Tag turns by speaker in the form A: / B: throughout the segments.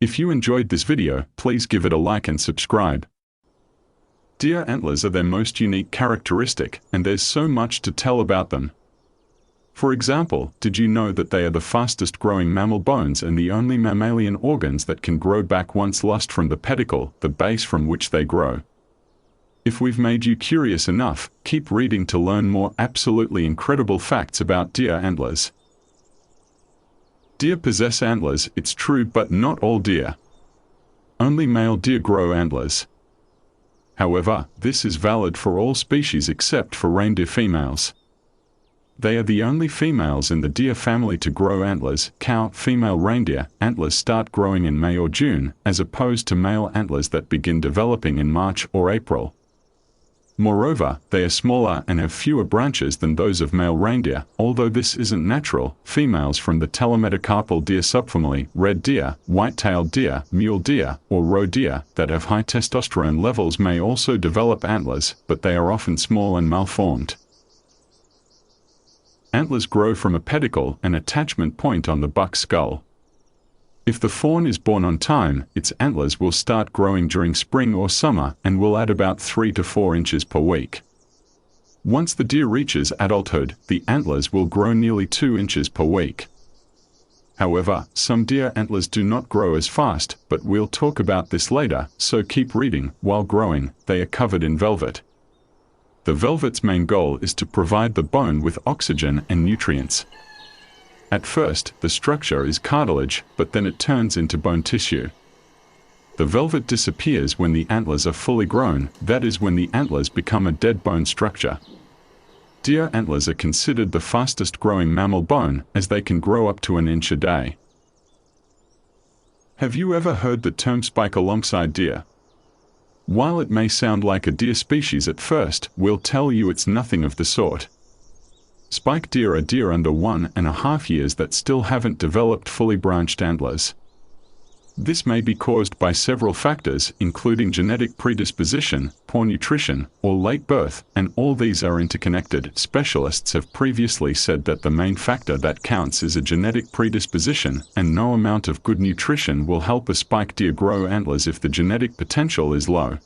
A: If you enjoyed this video, please give it a like and subscribe. Deer antlers are their most unique characteristic, and there's so much to tell about them. For example, did you know that they are the fastest growing mammal bones and the only mammalian organs that can grow back once lost from the pedicle, the base from which they grow? If we've made you curious enough, keep reading to learn more absolutely incredible facts about deer antlers. Deer possess antlers, it's true, but not all deer. Only male deer grow antlers. However, this is valid for all species except for reindeer females. They are the only females in the deer family to grow antlers. Cow, female reindeer, antlers start growing in May or June, as opposed to male antlers that begin developing in March or April. Moreover, they are smaller and have fewer branches than those of male reindeer. Although this isn't natural, females from the telemetacarpal deer subfamily, red deer, white-tailed deer, mule deer, or roe deer, that have high testosterone levels may also develop antlers, but they are often small and malformed. Antlers grow from a pedicle, an attachment point on the buck's skull. If the fawn is born on time, its antlers will start growing during spring or summer and will add about 3 to 4 inches per week. Once the deer reaches adulthood, the antlers will grow nearly 2 inches per week. However, some deer antlers do not grow as fast, but we'll talk about this later, so keep reading. While growing, they are covered in velvet. The velvet's main goal is to provide the bone with oxygen and nutrients. At first, the structure is cartilage, but then it turns into bone tissue. The velvet disappears when the antlers are fully grown, that is when the antlers become a dead bone structure. Deer antlers are considered the fastest growing mammal bone, as they can grow up to 1 inch a day. Have you ever heard the term spike alongside deer? While it may sound like a deer species at first, we'll tell you it's nothing of the sort. Spike deer are deer under 1.5 years that still haven't developed fully branched antlers. This may be caused by several factors, including genetic predisposition, poor nutrition, or late birth, and all these are interconnected. Specialists have previously said that the main factor that counts is a genetic predisposition, and no amount of good nutrition will help a spike deer grow antlers if the genetic potential is low.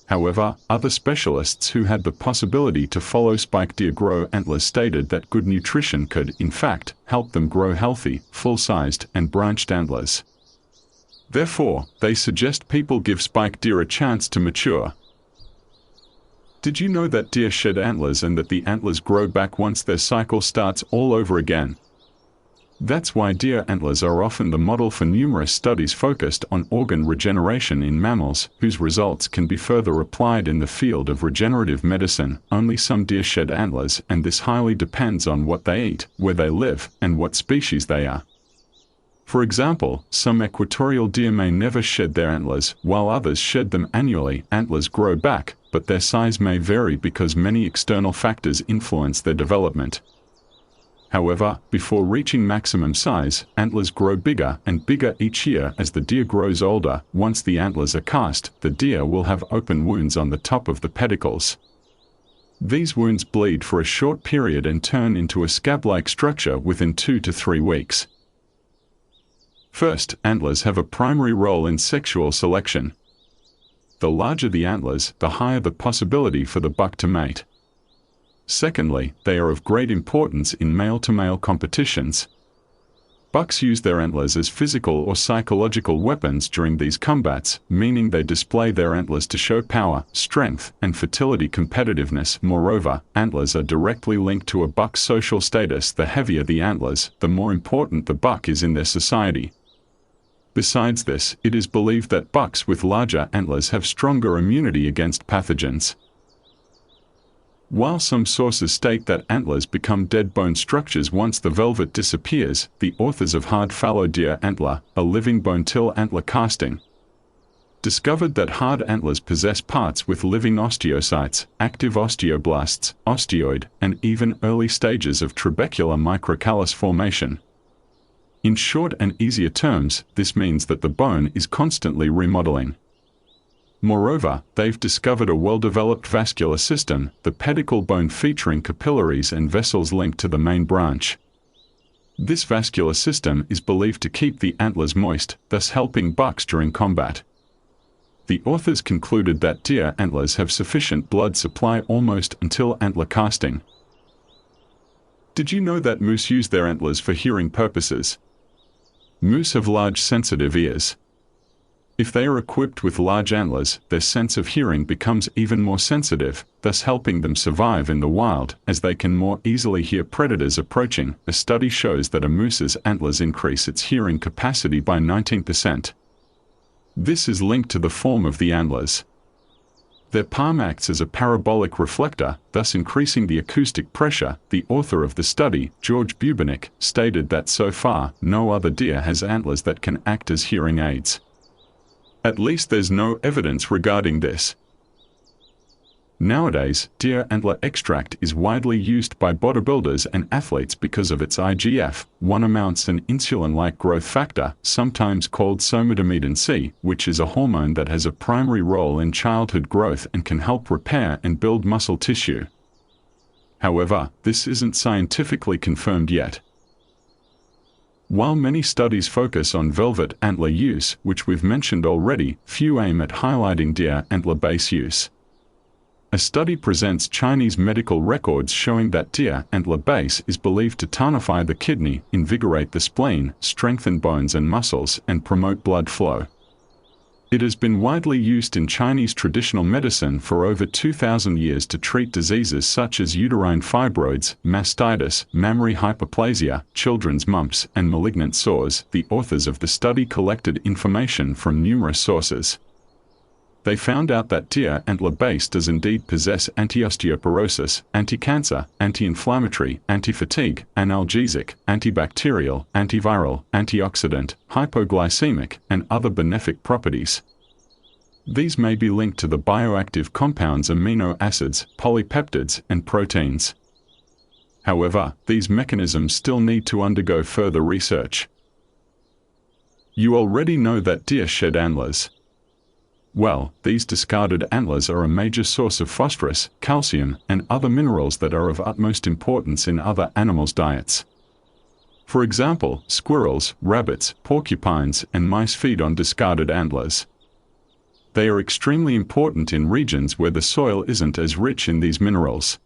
A: However, other specialists who had the possibility to follow spike deer grow antlers stated that good nutrition could, in fact, help them grow healthy, full-sized, and branched antlers. Therefore, they suggest people give spike deer a chance to mature. Did you know that deer shed antlers and that the antlers grow back once their cycle starts all over again? That's why deer antlers are often the model for numerous studies focused on organ regeneration in mammals, whose results can be further applied in the field of regenerative medicine. Only some deer shed antlers, and this highly depends on what they eat, where they live, and what species they are. For example, some equatorial deer may never shed their antlers, while others shed them annually. Antlers grow back, but their size may vary because many external factors influence their development. However, before reaching maximum size, antlers grow bigger and bigger each year as the deer grows older. Once the antlers are cast, the deer will have open wounds on the top of the pedicles. These wounds bleed for a short period and turn into a scab-like structure within 2 to 3 weeks. First, antlers have a primary role in sexual selection. The larger the antlers, the higher the possibility for the buck to mate. Secondly, they are of great importance in male-to-male competitions. Bucks use their antlers as physical or psychological weapons during these combats, meaning they display their antlers to show power, strength, and fertility competitiveness. Moreover, antlers are directly linked to a buck's social status. The heavier the antlers, the more important the buck is in their society. Besides this, it is believed that bucks with larger antlers have stronger immunity against pathogens. While some sources state that antlers become dead bone structures once the velvet disappears, the authors of Hard Fallow Deer Antler, a living bone-till antler casting, discovered that hard antlers possess parts with living osteocytes, active osteoblasts, osteoid, and even early stages of trabecular microcallus formation. In short and easier terms, this means that the bone is constantly remodeling. Moreover, they've discovered a well-developed vascular system, the pedicle bone featuring capillaries and vessels linked to the main branch. This vascular system is believed to keep the antlers moist, thus helping bucks during combat. The authors concluded that deer antlers have sufficient blood supply almost until antler casting. Did you know that moose use their antlers for hearing purposes? Moose have large sensitive ears. If they are equipped with large antlers, their sense of hearing becomes even more sensitive, thus helping them survive in the wild, as they can more easily hear predators approaching. A study shows that a moose's antlers increase its hearing capacity by 19%. This is linked to the form of the antlers. Their palm acts as a parabolic reflector, thus increasing the acoustic pressure. The author of the study, George Bubenick, stated that so far, no other deer has antlers that can act as hearing aids. At least there's no evidence regarding this. Nowadays, deer antler extract is widely used by bodybuilders and athletes because of its IGF-1 amounts and insulin-like growth factor, sometimes called somatomedin C, which is a hormone that has a primary role in childhood growth and can help repair and build muscle tissue. However, this isn't scientifically confirmed yet. While many studies focus on velvet antler use, which we've mentioned already, few aim at highlighting deer antler base use. A study presents Chinese medical records showing that deer antler base is believed to tonify the kidney, invigorate the spleen, strengthen bones and muscles, and promote blood flow. It has been widely used in Chinese traditional medicine for over 2,000 years to treat diseases such as uterine fibroids, mastitis, mammary hyperplasia, children's mumps, and malignant sores. The authors of the study collected information from numerous sources. They found out that deer antler base does indeed possess anti-osteoporosis, anti-cancer, anti-inflammatory, anti-fatigue, analgesic, antibacterial, antiviral, antioxidant, hypoglycemic, and other benefic properties. These may be linked to the bioactive compounds amino acids, polypeptides, and proteins. However, these mechanisms still need to undergo further research. You already know that deer shed antlers. Well, these discarded antlers are a major source of phosphorus, calcium, and other minerals that are of utmost importance in other animals' diets. For example, squirrels, rabbits, porcupines, and mice feed on discarded antlers. They are extremely important in regions where the soil isn't as rich in these minerals.